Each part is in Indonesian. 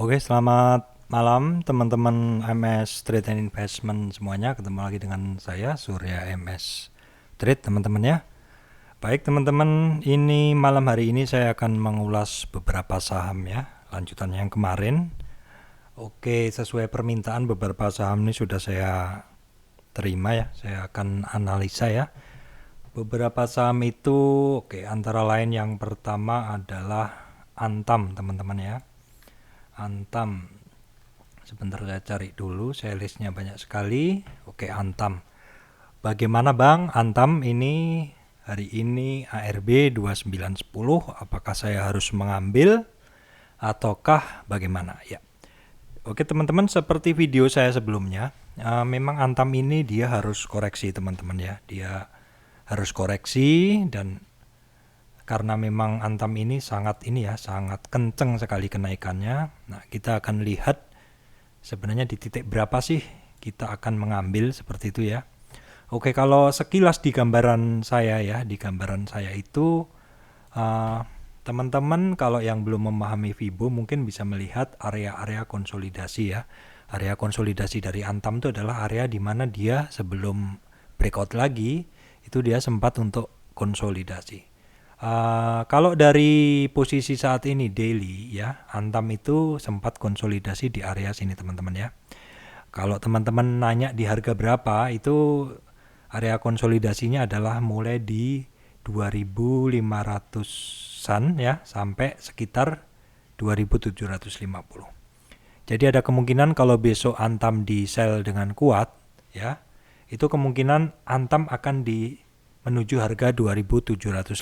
Oke, selamat malam teman-teman MS Trade and Investment semuanya. Ketemu lagi dengan saya Surya MS Trade teman-teman ya. Baik teman-teman, ini malam hari ini saya akan mengulas beberapa saham ya, lanjutan yang kemarin. Oke, sesuai permintaan beberapa saham ini sudah saya terima ya. Saya akan analisa ya. Beberapa saham itu, oke, antara lain yang pertama adalah Antam teman-teman ya. Antam. Sebentar saya cari dulu, saya listnya banyak sekali. Oke, Antam. Bagaimana Bang, Antam ini hari ini ARB 2910, apakah saya harus mengambil ataukah bagaimana? Ya. Oke teman-teman, seperti video saya sebelumnya, memang Antam ini dia harus koreksi teman-teman ya. Dia harus koreksi dan karena memang Antam ini sangat sangat kenceng sekali kenaikannya. Nah, kita akan lihat sebenarnya di titik berapa sih kita akan mengambil seperti itu ya. Oke, kalau sekilas di gambaran saya ya, di gambaran saya itu teman-teman kalau yang belum memahami Fibo mungkin bisa melihat area-area konsolidasi ya. Area konsolidasi dari Antam itu adalah area di mana dia sebelum breakout lagi itu dia sempat untuk konsolidasi. Kalau dari posisi saat ini daily ya, Antam itu sempat konsolidasi di area sini teman-teman ya. Kalau teman-teman nanya di harga berapa, itu area konsolidasinya adalah mulai di 2500-an ya sampai sekitar 2750. Jadi ada kemungkinan kalau besok Antam di sell dengan kuat ya, itu kemungkinan Antam akan menuju harga 2750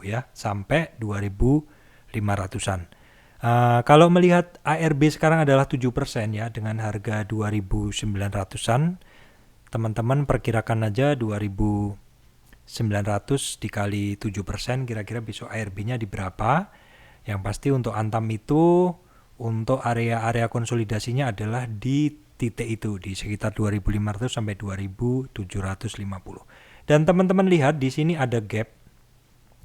ya sampai 2500-an. Kalau melihat ARB sekarang adalah 7% ya dengan harga 2900-an, teman-teman perkirakan aja 2900 dikali 7% kira-kira besok ARB-nya di berapa. Yang pasti untuk Antam itu untuk area-area konsolidasinya adalah di titik itu di sekitar 2500 sampai 2750. Dan teman-teman lihat di sini ada gap.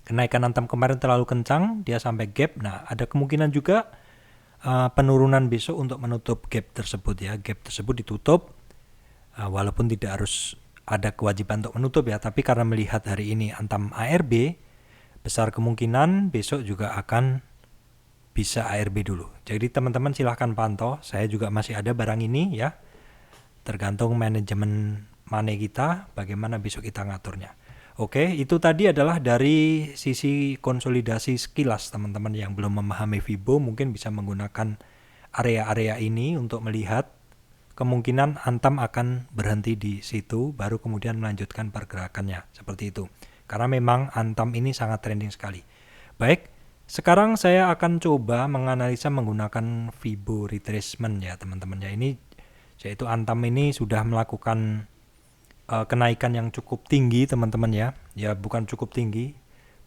Kenaikan Antam kemarin terlalu kencang, dia sampai gap. Nah, ada kemungkinan juga penurunan besok untuk menutup gap tersebut ya. Gap tersebut ditutup walaupun tidak harus ada kewajiban untuk menutup ya, tapi karena melihat hari ini Antam ARB, besar kemungkinan besok juga akan bisa ARB dulu. Jadi teman-teman silahkan pantau, saya juga masih ada barang ini ya. Tergantung manajemen money kita, bagaimana besok kita ngaturnya. Oke, itu tadi adalah dari sisi konsolidasi sekilas teman-teman yang belum memahami Fibo mungkin bisa menggunakan area-area ini untuk melihat kemungkinan Antam akan berhenti di situ baru kemudian melanjutkan pergerakannya seperti itu. Karena memang Antam ini sangat trending sekali. Baik, sekarang saya akan coba menganalisa menggunakan Fibo retracement ya teman-teman ya. Ini yaitu Antam ini sudah melakukan kenaikan yang cukup tinggi teman-teman ya. Ya bukan cukup tinggi,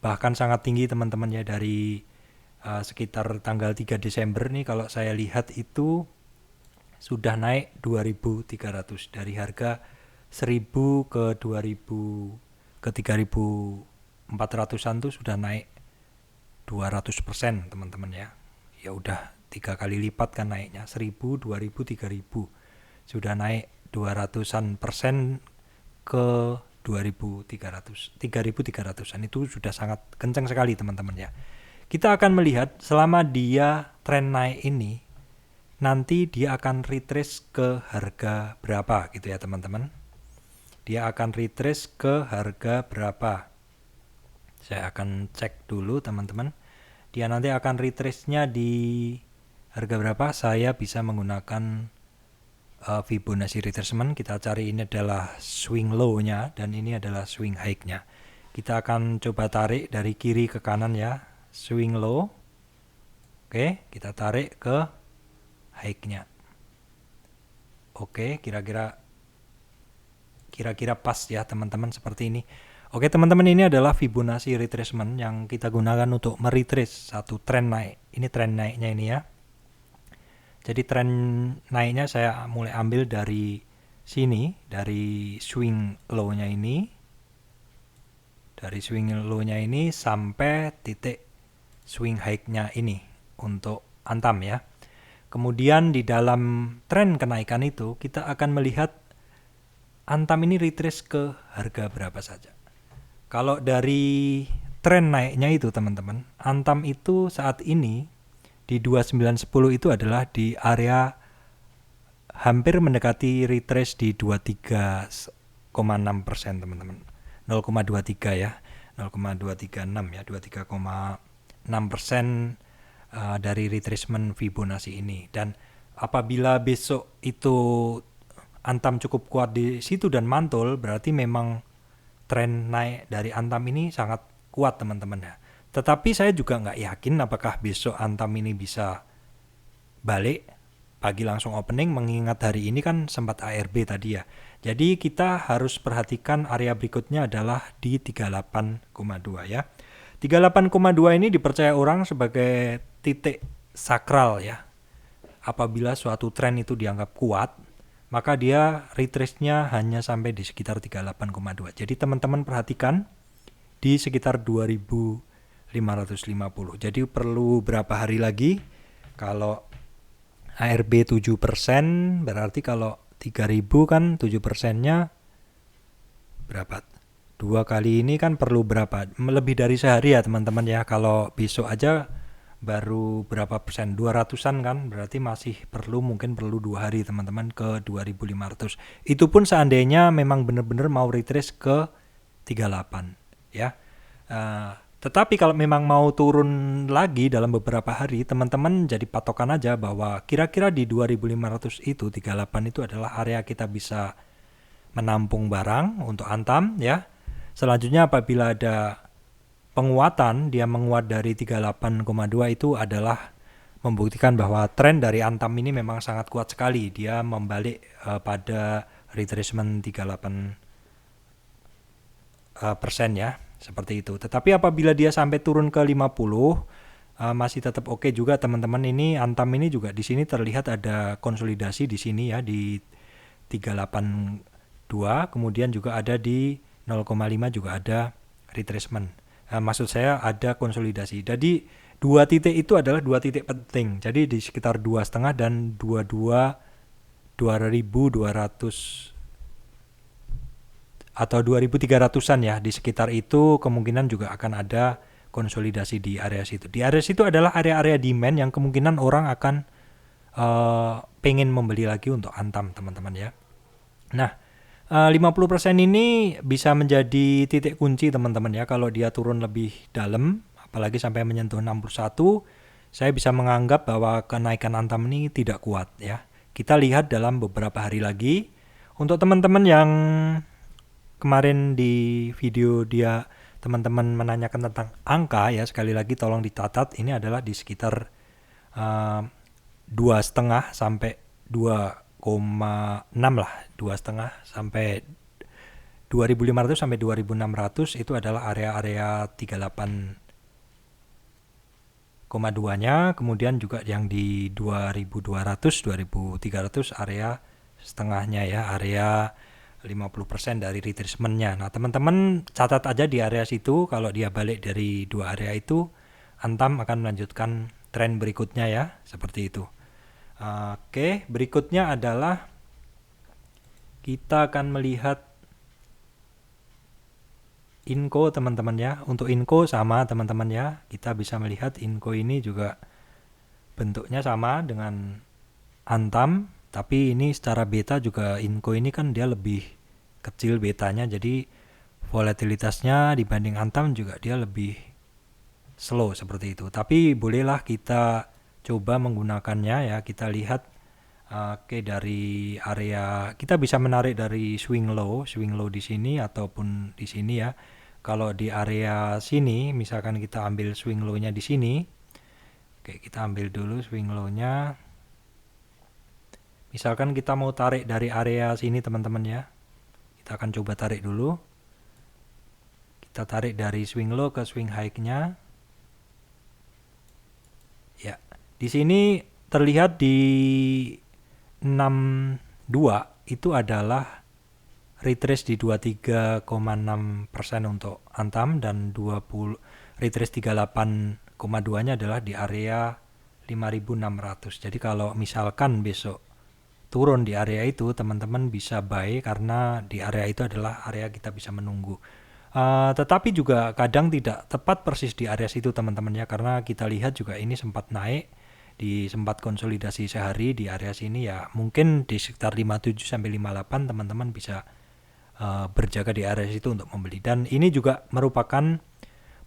bahkan sangat tinggi teman-teman ya dari sekitar tanggal 3 Desember nih kalau saya lihat itu sudah naik 2300 dari harga 1000 ke 2000 ke 3400-an tuh sudah naik 200% teman-teman ya. Ya udah 3 kali lipat kan naiknya, 1000, 2000, 3000. Sudah naik 200-an persen ke 3300-an itu sudah sangat kencang sekali teman-teman ya. Kita akan melihat selama dia tren naik ini nanti dia akan retrace ke harga berapa gitu ya teman-teman. Dia akan retrace ke harga berapa. Saya akan cek dulu teman-teman. Dia nanti akan retrace-nya di harga berapa. Saya bisa menggunakan Fibonacci retracement. Kita cari ini adalah swing low-nya dan ini adalah swing high-nya. Kita akan coba tarik dari kiri ke kanan ya. Swing low. Oke, kita tarik ke high-nya. Oke, kira-kira pas ya teman-teman seperti ini. Oke teman-teman, ini adalah Fibonacci retracement yang kita gunakan untuk meretrace satu tren naik. Ini tren naiknya ini ya. Jadi tren naiknya saya mulai ambil dari sini, dari swing low-nya ini. Dari swing low-nya ini sampai titik swing high-nya ini untuk Antam ya. Kemudian di dalam tren kenaikan itu kita akan melihat Antam ini retrace ke harga berapa saja. Kalau dari tren naiknya itu teman-teman, Antam itu saat ini di 2910 itu adalah di area hampir mendekati retrace di 23,6% teman-teman. 0,23 ya, 0,236 ya, 23,6% dari retracement Fibonacci ini. Dan apabila besok itu Antam cukup kuat di situ dan mantul, berarti memang tren naik dari Antam ini sangat kuat teman-teman ya. Tetapi saya juga nggak yakin apakah besok Antam ini bisa balik pagi langsung opening, mengingat hari ini kan sempat ARB tadi ya. Jadi kita harus perhatikan area berikutnya adalah di 38,2 ya. 38,2 ini dipercaya orang sebagai titik sakral ya. Apabila suatu tren itu dianggap kuat, maka dia retrace-nya hanya sampai di sekitar 38,2. Jadi teman-teman perhatikan di sekitar 2550. Jadi perlu berapa hari lagi? Kalau ARB 7%, berarti kalau 3000 kan 7%-nya berapa? 2 kali ini kan perlu berapa? Lebih dari sehari ya teman-teman ya. Kalau besok aja baru berapa persen? 200-an kan, berarti masih mungkin perlu 2 hari teman-teman ke 2500. Itu pun seandainya memang benar-benar mau retrace ke 38 ya. Tetapi kalau memang mau turun lagi dalam beberapa hari, teman-teman jadi patokan aja bahwa kira-kira di 2500 itu 38 itu adalah area kita bisa menampung barang untuk Antam ya. Selanjutnya apabila ada penguatan, dia menguat dari 38,2 itu adalah membuktikan bahwa tren dari Antam ini memang sangat kuat sekali. Dia membalik pada retracement 38% ya, seperti itu. Tetapi apabila dia sampai turun ke 50, masih tetap oke juga teman-teman. Ini Antam ini juga di sini terlihat ada konsolidasi di sini ya, di 382, kemudian juga ada di 0,5 juga ada retracement. Maksud saya ada konsolidasi. Jadi dua titik itu adalah dua titik penting. Jadi di sekitar 2,5 dan 2200 atau 2300-an ya, di sekitar itu kemungkinan juga akan ada konsolidasi di area situ. Di area situ adalah area-area demand yang kemungkinan orang akan pengen membeli lagi untuk Antam teman-teman ya. Nah, 50% ini bisa menjadi titik kunci teman-teman ya. Kalau dia turun lebih dalam, apalagi sampai menyentuh 61, saya bisa menganggap bahwa kenaikan Antam ini tidak kuat ya. Kita lihat dalam beberapa hari lagi. Untuk teman-teman yang kemarin di video dia teman-teman menanyakan tentang angka ya, sekali lagi tolong dicatat, ini adalah di sekitar 2,5 sampai 2,6 lah, 2,5 sampai 2500 sampai 2600 itu adalah area-area 38,2-nya, kemudian juga yang di 2200 2300 area setengahnya ya, area 50% dari retracement-nya. Nah, teman-teman catat aja di area situ. Kalau dia balik dari dua area itu, Antam akan melanjutkan tren berikutnya ya, seperti itu. Oke, berikutnya adalah kita akan melihat Inco teman-teman ya. Untuk Inco sama teman-teman ya. Kita bisa melihat Inco ini juga bentuknya sama dengan Antam, tapi ini secara beta juga Inco ini kan dia lebih kecil betanya, jadi volatilitasnya dibanding Antam juga dia lebih slow seperti itu. Tapi bolehlah kita coba menggunakannya ya. Kita lihat dari area, kita bisa menarik dari swing low di sini ataupun di sini ya. Kalau di area sini misalkan kita ambil swing low-nya di sini. Oke, kita ambil dulu swing low-nya. Misalkan kita mau tarik dari area sini teman-teman ya. Kita akan coba tarik dulu. Kita tarik dari swing low ke swing high-nya. Ya, di sini terlihat di 62 itu adalah retrace di 23,6% untuk Antam dan retrace 38,2-nya adalah di area 5.600. Jadi kalau misalkan besok turun di area itu, teman-teman bisa buy karena di area itu adalah area kita bisa menunggu. Tetapi juga kadang tidak tepat persis di area situ teman-teman ya, karena kita lihat juga ini sempat naik, sempat konsolidasi sehari di area sini ya, mungkin di sekitar 57 sampai 58 teman-teman bisa berjaga di area situ untuk membeli. Dan ini juga merupakan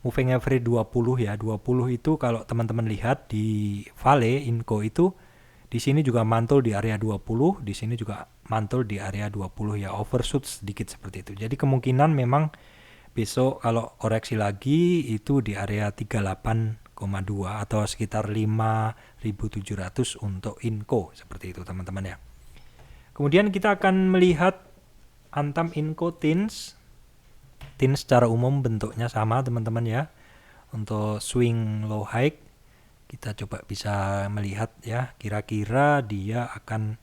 moving average 20 ya. 20 itu kalau teman-teman lihat di Vale Inco itu di sini juga mantul di area 20, di sini juga mantul di area 20 ya, overshoot sedikit seperti itu. Jadi kemungkinan memang besok kalau koreksi lagi itu di area 38,2 atau sekitar 5.700 untuk Inco seperti itu teman-teman ya. Kemudian kita akan melihat Antam Inco Tins. Tins secara umum bentuknya sama teman-teman ya. Untuk swing low high kita coba bisa melihat ya, kira-kira dia akan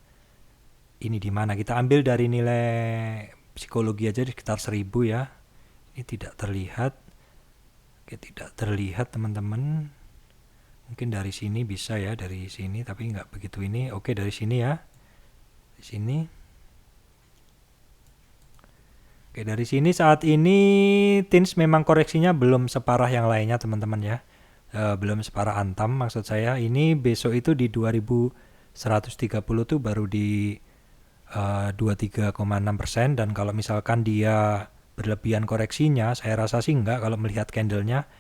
ini di mana. Kita ambil dari nilai psikologi aja di sekitar 1000 ya. Ini tidak terlihat. Oke, tidak terlihat teman-teman. Mungkin dari sini bisa ya, dari sini tapi nggak begitu ini. Oke, dari sini ya. Di sini. Oke, dari sini saat ini Tins memang koreksinya belum separah yang lainnya teman-teman ya. Belum separah Antam maksud saya. Ini besok itu di 2130 tuh baru di 23,6%, dan kalau misalkan dia berlebihan koreksinya, saya rasa sih enggak kalau melihat candlenya.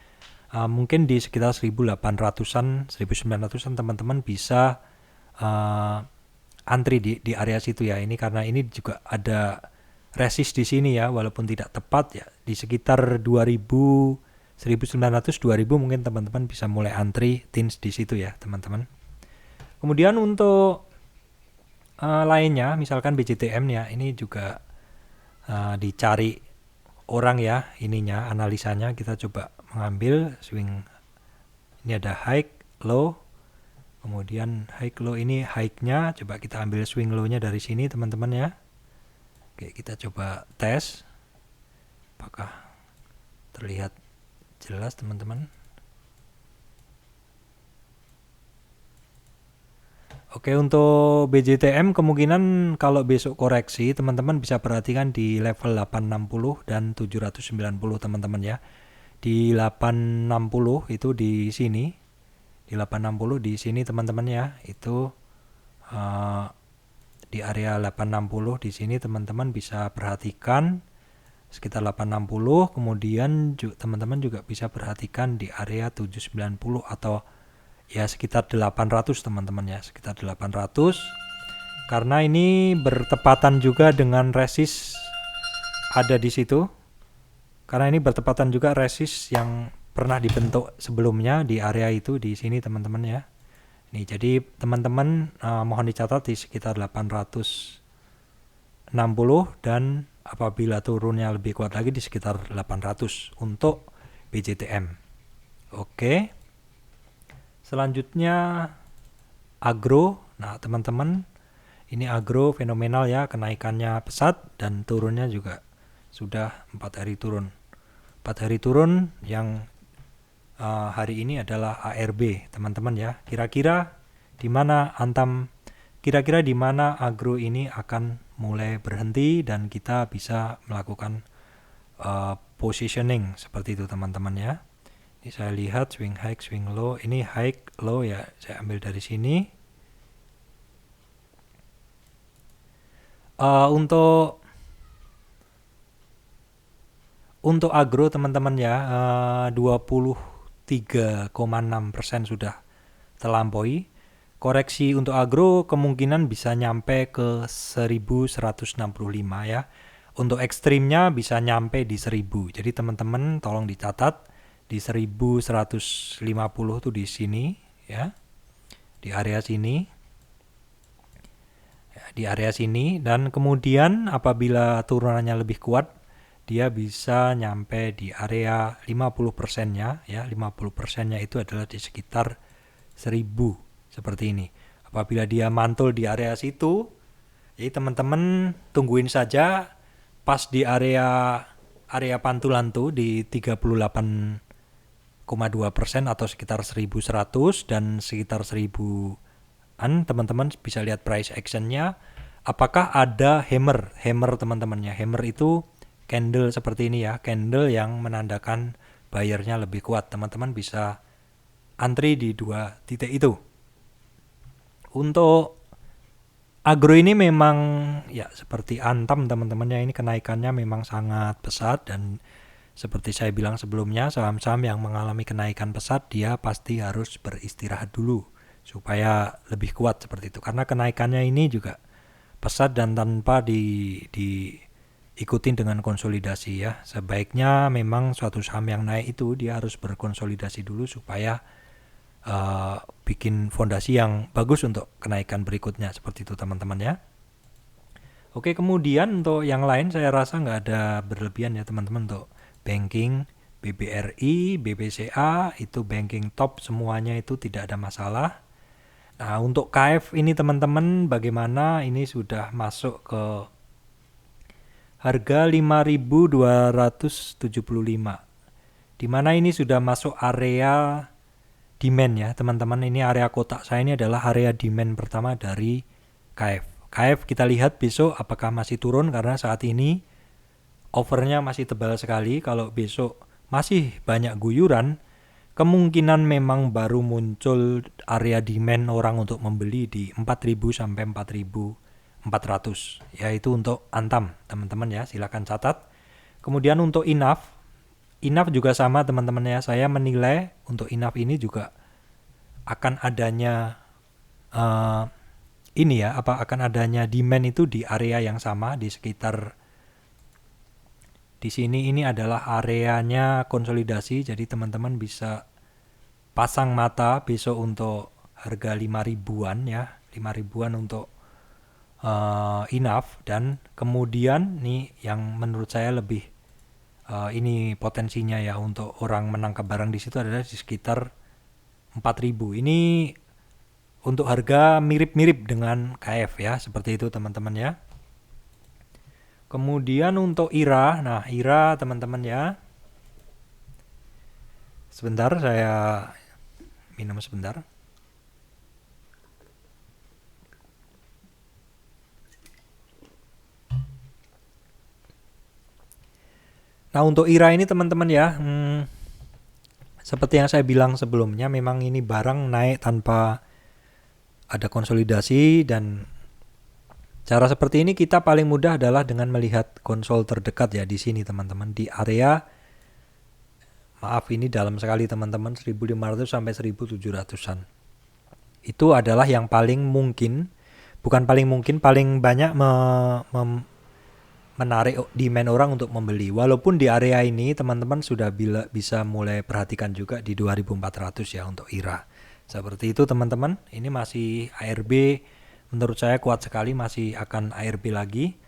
Mungkin di sekitar 1800-an, 1900-an teman-teman bisa antri di area situ ya. Ini karena ini juga ada resist di sini ya, walaupun tidak tepat ya, di sekitar 2000 1900 2000 mungkin teman-teman bisa mulai antri Tins di situ ya teman-teman. Kemudian untuk lainnya misalkan BJTM ya, ini juga dicari orang ya, ininya analisanya. Kita coba mengambil swing, ini ada high low, kemudian high low, ini high-nya coba kita ambil swing low-nya dari sini teman-teman ya. Oke, kita coba tes apakah terlihat jelas teman-teman. Oke, untuk BJTM kemungkinan kalau besok koreksi teman-teman bisa perhatikan di level 860 dan 790 teman-teman ya. Di 860 itu di sini, di 860 di sini teman-teman ya, itu di area 860 di sini teman-teman bisa perhatikan sekitar 860. Kemudian teman-teman juga bisa perhatikan di area 790 atau ya sekitar 800 teman-teman ya, sekitar 800, karena ini bertepatan juga dengan resist ada di situ, karena ini bertepatan juga resist yang pernah dibentuk sebelumnya di area itu di sini teman-teman ya. Nih, jadi teman-teman mohon dicatat di sekitar 860, dan apabila turunnya lebih kuat lagi di sekitar 800 untuk BJTM. Oke. Selanjutnya agro. Nah, teman-teman, ini agro fenomenal ya, kenaikannya pesat dan turunnya juga sudah 4 hari turun. 4 hari turun yang hari ini adalah ARB, teman-teman ya. Kira-kira di mana Antam, kira-kira di mana agro ini akan mulai berhenti dan kita bisa melakukan positioning seperti itu teman-teman ya. Ini saya lihat swing high, swing low. Ini high, low ya, saya ambil dari sini. Untuk agro teman-teman ya, 23,6% sudah terlampaui. Koreksi untuk agro kemungkinan bisa nyampe ke 1165 ya. Untuk ekstrimnya bisa nyampe di 1000. Jadi teman-teman tolong dicatat di 1150 tuh di sini ya. Di area sini. Ya, di area sini, dan kemudian apabila turunannya lebih kuat, dia bisa nyampe di area 50%-nya ya. 50%-nya itu adalah di sekitar 1000 seperti ini. Apabila dia mantul di area situ, jadi teman-teman tungguin saja pas di area pantulan tuh di 38 atau sekitar 1.100 dan sekitar 1.000-an. Teman-teman bisa lihat price actionnya. Apakah ada hammer teman-temannya? Hammer itu candle seperti ini ya, candle yang menandakan buyernya lebih kuat. Teman-teman bisa antri di 2 titik itu. Untuk agro ini memang ya seperti Antam teman-temannya, ini kenaikannya memang sangat pesat, dan seperti saya bilang sebelumnya, saham-saham yang mengalami kenaikan pesat dia pasti harus beristirahat dulu supaya lebih kuat seperti itu, karena kenaikannya ini juga pesat dan tanpa diikutin dengan konsolidasi ya. Sebaiknya memang suatu saham yang naik itu dia harus berkonsolidasi dulu supaya bikin fondasi yang bagus untuk kenaikan berikutnya, seperti itu teman-teman ya. Oke, kemudian untuk yang lain saya rasa nggak ada berlebihan ya teman-teman. Untuk banking, BBRI, BBCA itu banking top semuanya, itu tidak ada masalah. Nah, untuk KF ini teman-teman bagaimana? Ini sudah masuk ke harga 5.275. Dimana ini sudah masuk area demand ya teman-teman. Ini area kotak saya ini adalah area demand pertama dari KF. KF kita lihat besok apakah masih turun, karena saat ini overnya masih tebal sekali. Kalau besok masih banyak guyuran, kemungkinan memang baru muncul area demand orang untuk membeli di 4.000 sampai 4.400, yaitu untuk Antam teman-teman ya, silakan catat. Kemudian untuk INAF juga sama teman-teman ya, saya menilai untuk INAF ini juga akan adanya akan adanya demand itu di area yang sama, di sekitar di sini. Ini adalah areanya konsolidasi, jadi teman-teman bisa pasang mata besok untuk harga 5.000-an ya, 5.000-an untuk INAF. Dan kemudian nih yang menurut saya lebih ini potensinya ya untuk orang menangkap barang di situ adalah di sekitar 4.000. Ini untuk harga mirip-mirip dengan KF ya, seperti itu teman-teman ya. Kemudian untuk IRA, nah IRA teman-teman ya, sebentar saya minum sebentar. Nah untuk IRA ini teman-teman ya, seperti yang saya bilang sebelumnya, memang ini barang naik tanpa ada konsolidasi, dan cara seperti ini kita paling mudah adalah dengan melihat konsol terdekat ya di sini teman-teman, di area ini dalam sekali teman-teman, 1.500 sampai 1.700-an. Itu adalah yang paling mungkin, bukan paling mungkin, paling banyak menarik demand orang untuk membeli. Walaupun di area ini teman-teman sudah bisa mulai perhatikan juga di 2.400 ya untuk IRA. Seperti itu teman-teman. Ini masih ARB, menurut saya kuat sekali, masih akan ARB lagi.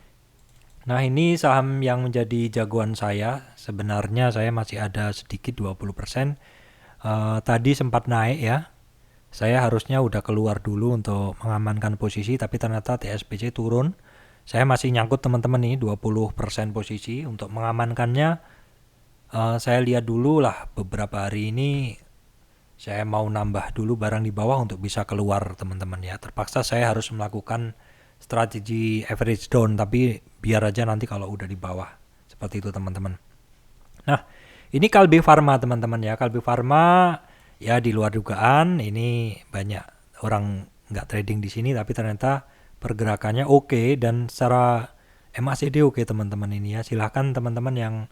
Nah ini saham yang menjadi jagoan saya. Sebenarnya saya masih ada sedikit 20%. Tadi sempat naik ya. Saya harusnya udah keluar dulu untuk mengamankan posisi, tapi ternyata TSPC turun. Saya masih nyangkut teman-teman nih 20% posisi. Untuk mengamankannya saya lihat dulu lah beberapa hari ini. Saya mau nambah dulu barang di bawah untuk bisa keluar teman-teman ya. Terpaksa saya harus melakukan strategi average down, tapi biar aja nanti kalau udah di bawah. Seperti itu teman-teman. Nah ini Kalbe Pharma teman-teman ya. Kalbe Pharma ya di luar dugaan, ini banyak orang nggak trading di sini, tapi ternyata pergerakannya oke, dan secara MACD oke teman-teman ini ya. Silahkan teman-teman yang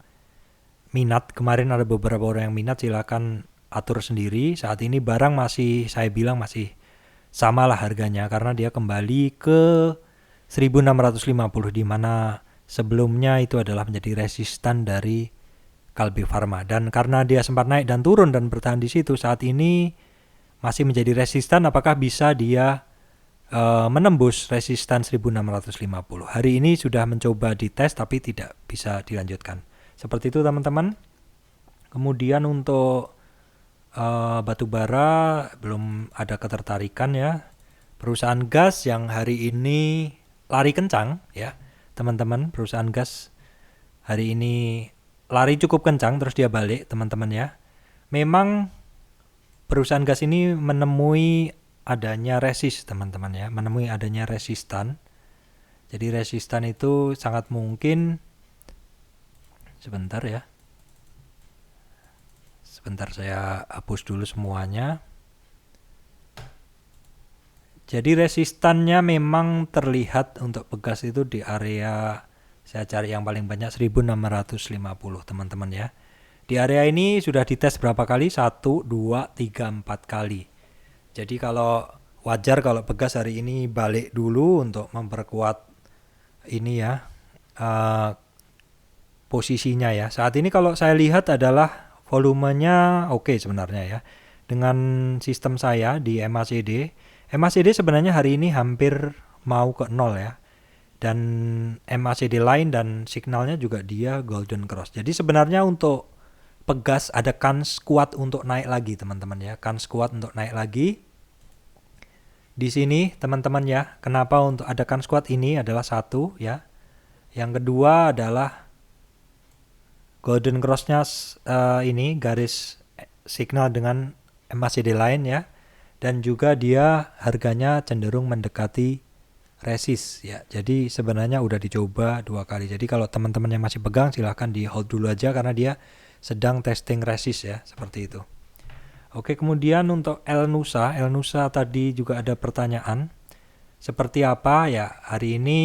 minat, kemarin ada beberapa orang yang minat, silahkan atur sendiri. Saat ini barang masih, saya bilang masih samalah harganya, karena dia kembali ke 1.650, di mana sebelumnya itu adalah menjadi resistan dari Kalbe Pharma. Dan karena dia sempat naik dan turun dan bertahan di situ, saat ini masih menjadi resistan. Apakah bisa dia menembus resistan 1.650? Hari ini sudah mencoba dites tapi tidak bisa dilanjutkan. Seperti itu teman-teman. Kemudian untuk batubara belum ada ketertarikan ya. Perusahaan gas yang hari ini lari kencang ya teman-teman. Perusahaan gas hari ini lari cukup kencang, terus dia balik teman-teman ya. memang perusahaan gas ini menemui adanya resist teman-teman ya, menemui adanya resistan. Jadi resistan itu sangat mungkin, sebentar ya, sebentar saya hapus dulu semuanya. Jadi resistannya memang terlihat untuk pegas itu di area, saya cari yang paling banyak 1650 teman-teman ya. Di area ini sudah dites berapa kali? 1, 2, 3, 4 kali. Jadi kalau wajar kalau pegas hari ini balik dulu untuk memperkuat ini ya, posisinya ya. Saat ini kalau saya lihat adalah volumenya oke sebenarnya ya. Dengan sistem saya di MACD sebenarnya hari ini hampir mau ke 0 ya. Dan MACD lain dan signalnya juga dia golden cross. Jadi sebenarnya untuk pegas ada kans kuat untuk naik lagi teman-teman ya. Kans kuat untuk naik lagi. Di sini teman-teman ya, kenapa untuk ada kans kuat ini adalah satu ya. Yang kedua adalah golden cross-nya ini garis signal dengan MACD lain ya. Dan juga dia harganya cenderung mendekati resist ya. Jadi sebenarnya udah dicoba 2 kali. Jadi kalau teman-teman yang masih pegang silahkan di hold dulu aja karena dia sedang testing resist ya, seperti itu. Oke, kemudian untuk El Nusa tadi juga ada pertanyaan. Seperti apa ya? Hari ini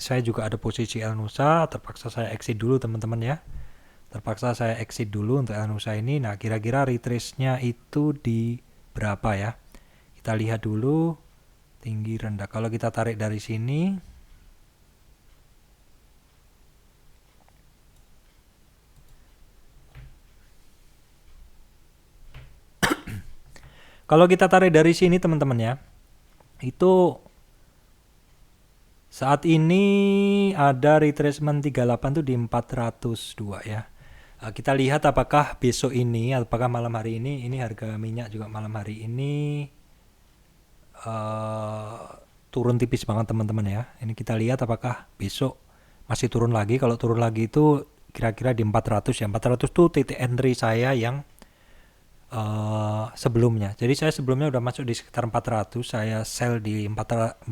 saya juga ada posisi El Nusa, terpaksa saya exit dulu teman-teman ya. Terpaksa saya exit dulu untuk El Nusa ini. Nah, kira-kira retrace-nya itu di berapa ya? Kita lihat dulu tinggi rendah. Kalau kita tarik dari sini, kalau kita tarik dari sini teman-teman ya, itu saat ini ada retracement 38 tuh di 402 ya. Kita lihat apakah besok ini, apakah malam hari ini harga minyak juga malam hari ini turun tipis banget teman-teman ya. Ini kita lihat apakah besok masih turun lagi. Kalau turun lagi itu kira-kira di 400 ya. 400 tuh titik entry saya yang sebelumnya. Jadi saya sebelumnya udah masuk di sekitar 400, saya sell di 496,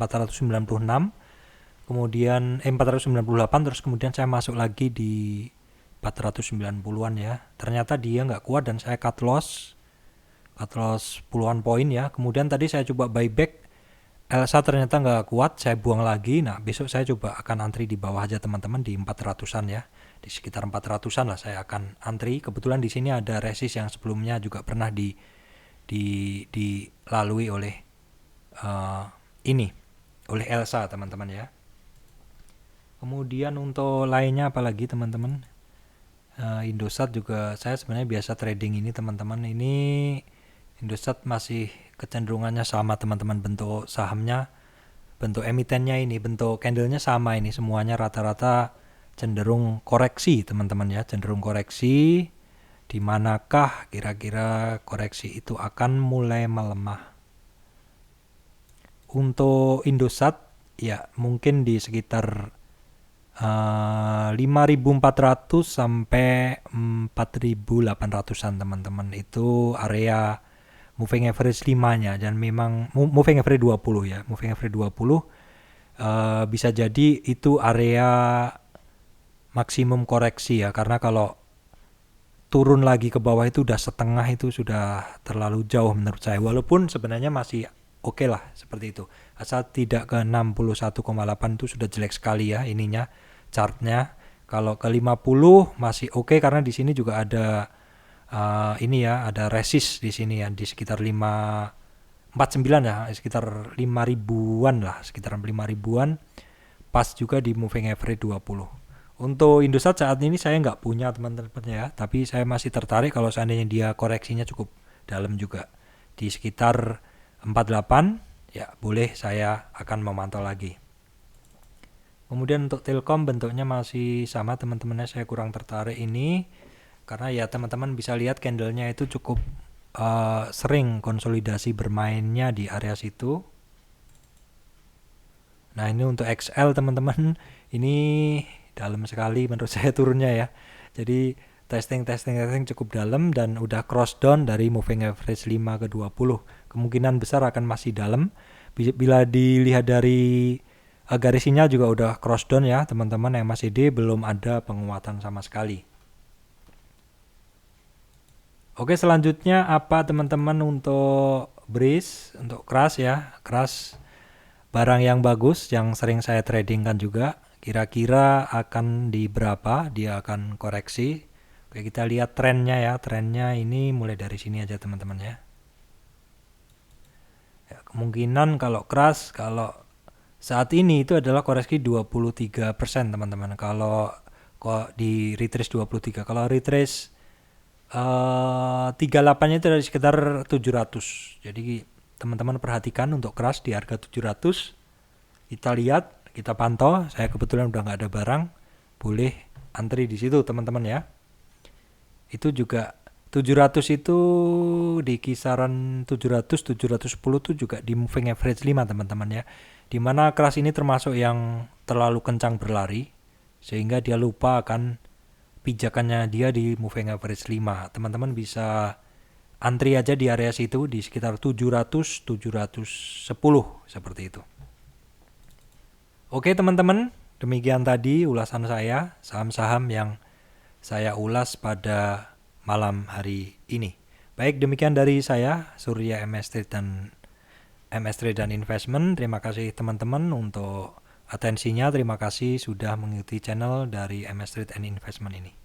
kemudian 498, terus kemudian saya masuk lagi di 490-an ya. Ternyata dia nggak kuat dan saya cut loss puluhan poin ya. Kemudian tadi saya coba buyback, Elsa ternyata nggak kuat, saya buang lagi. Nah besok saya coba akan antri di bawah aja teman-teman, di 400-an ya. Di sekitar 400-an lah saya akan antri. Kebetulan di sini ada resist yang sebelumnya juga pernah dilalui oleh oleh Elsa teman-teman ya. Kemudian untuk lainnya apalagi teman-teman, Indosat juga saya sebenarnya biasa trading ini teman-teman. Ini Indosat masih kecenderungannya sama teman-teman, bentuk sahamnya, bentuk emitennya ini, bentuk candlenya sama ini, semuanya rata-rata cenderung koreksi teman-teman ya, cenderung koreksi. Di manakah kira-kira koreksi itu akan mulai melemah? Untuk Indosat ya mungkin di sekitar 5.400 sampai 4.800-an teman-teman, itu area moving average 5-nya, dan memang moving average 20 ya, moving average 20 bisa jadi itu area maksimum koreksi ya, karena kalau turun lagi ke bawah itu udah setengah, itu sudah terlalu jauh menurut saya, walaupun sebenarnya masih oke lah seperti itu, asal tidak ke 61,8 itu sudah jelek sekali ya ininya chartnya. Kalau ke 50 masih oke karena di sini juga ada ini ya, ada resist di sini ya, di sekitar 549 ya, sekitar 5 ribuan lah, sekitar 5 ribuan, pas juga di moving average 20. Untuk Indosat saat ini saya nggak punya teman-teman ya, tapi saya masih tertarik kalau seandainya dia koreksinya cukup dalam juga di sekitar 48 ya, boleh, saya akan memantau lagi. Kemudian untuk Telkom bentuknya masih sama teman-temannya, saya kurang tertarik ini karena ya teman-teman bisa lihat candlenya itu cukup sering konsolidasi bermainnya di area situ. Nah ini untuk XL teman-teman, ini dalam sekali menurut saya turunnya ya. Jadi testing cukup dalam dan udah cross down dari moving average 5 ke 20. Kemungkinan besar akan masih dalam. Bila dilihat dari garis sinyal juga udah cross down ya teman-teman, MACD belum ada penguatan sama sekali. Oke, selanjutnya apa teman-teman untuk Breeze, untuk Crush ya. Crush barang yang bagus yang sering saya tradingkan juga. Kira-kira akan di berapa dia akan koreksi. Oke, kita lihat trennya ya. Trennya ini mulai dari sini aja teman-teman ya. Kemungkinan kalau Crush, kalau saat ini itu adalah koreksi 23% teman-teman. Kalau kok di retrace 23, kalau retrace 38-nya itu dari sekitar 700. Jadi teman-teman perhatikan untuk Crush di harga 700. Kita lihat, kita pantau. Saya kebetulan udah nggak ada barang, boleh antri di situ teman-teman ya. Itu juga 700 itu di kisaran 700-710 itu juga di moving average 5 teman-teman ya. Dimana Crush ini termasuk yang terlalu kencang berlari sehingga dia lupa akan pijakannya dia di moving average 5. Teman-teman bisa antri aja di area situ di sekitar 700-710 seperti itu. Oke teman-teman, demikian tadi ulasan saya saham-saham yang saya ulas pada malam hari ini. Baik, demikian dari saya Surya MS Trade dan Investment. Terima kasih teman-teman untuk atensinya. Terima kasih sudah mengikuti channel dari MS Trade and Investment ini.